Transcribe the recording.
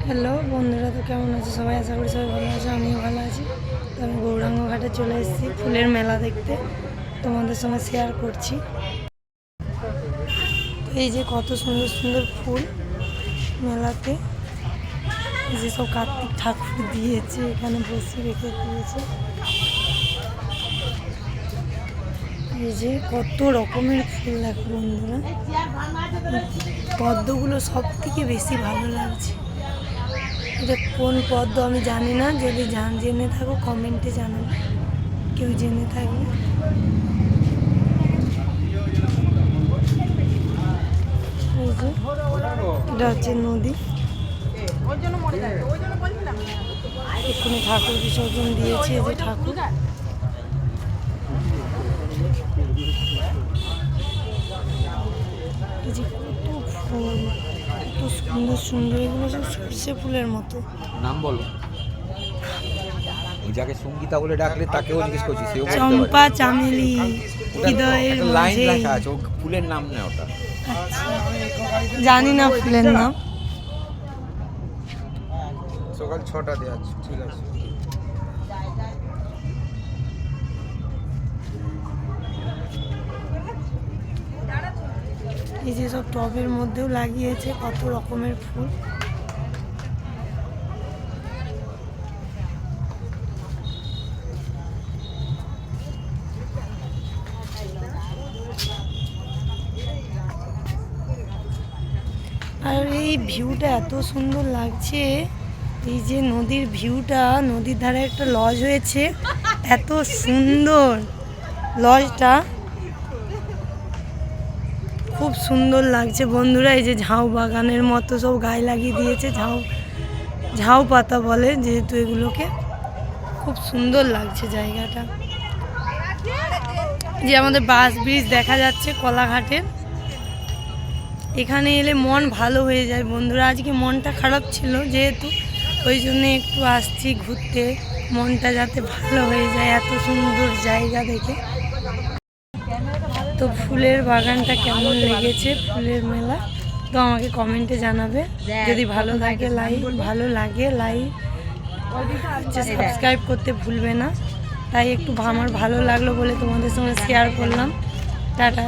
Hello বন্ধুরা, তো কেমন আছে সবাই? আশা করি সবাই ভালো আছে, আমিও ভালো আছি। তো আমি গৌরাঙ্গ ঘাটে চলে এসেছি ফুলের মেলা দেখতে, তোমাদের সঙ্গে শেয়ার করছি। তো এই যে কত সুন্দর সুন্দর ফুল মেলাতে, এই যে সব কার্তিক ঠাকুর দিয়েছে, এখানে বসে রেখে দিয়েছে। এই যে কত রকমের ফুল দেখো বন্ধুরা, পদ্মগুলো সব থেকে বেশি ভালো লাগছে। এটা কোন পদ্ম আমি জানি না, যদি জেনে থাকো কমেন্টে জানাবো, কেউ জেনে থাকবে। এই যে এটা হচ্ছে নদী, এখানে ঠাকুর বিসর্জন দিয়েছে। এই যে ঠাকুর, এই যে কত ফুল, কত সুন্দর সুন্দর, এগুলো সব সর্ষে ফুলের মতো। নাম বলো। যাকে সঙ্গীতা বলে ডাকলে তাকেও জিজ্ঞেস করছি, সেও চম্পা চামেলি হৃদয়ের লাইন মাঝে। লেখা আছে, ও ফুলের নাম না ওটা। আচ্ছা, জানি না ফুলের নাম। সকাল 6টাতে আছে, ঠিক আছে। এই যে সব টবের মধ্যেও লাগিয়েছে কত রকমের ফুল। আর এই ভিউটা এত সুন্দর লাগছে, এই যে নদীর ভিউটা, নদীর ধারে একটা লজ হয়েছে, এত সুন্দর লজটা, খুব সুন্দর লাগছে বন্ধুরা। এই যে ঝাউ বাগানের মতো সব গায়ে লাগিয়ে দিয়েছে, ঝাউ পাতা বলে যেহেতু এগুলোকে, খুব সুন্দর লাগছে জায়গাটা। যে আমাদের বাস ব্রিজ দেখা যাচ্ছে কলাঘাটের, এখানে এলে মন ভালো হয়ে যায় বন্ধুরা। আজকে মনটা খারাপ ছিল যেহেতু, ওই জন্য একটু আসছি ঘুরতে, মনটা যাতে ভালো হয়ে যায় এত সুন্দর জায়গা দেখে। তো ফুলের বাগানটা কেমন লেগেছে, ফুলের মেলা, তো আমাকে কমেন্টে জানাবে। যদি ভালো লাগে লাইক হচ্ছে সাবস্ক্রাইব করতে ভুলবে না। তাই একটু আমার ভালো লাগলো বলে তোমাদের সঙ্গে শেয়ার করলাম। টাটা।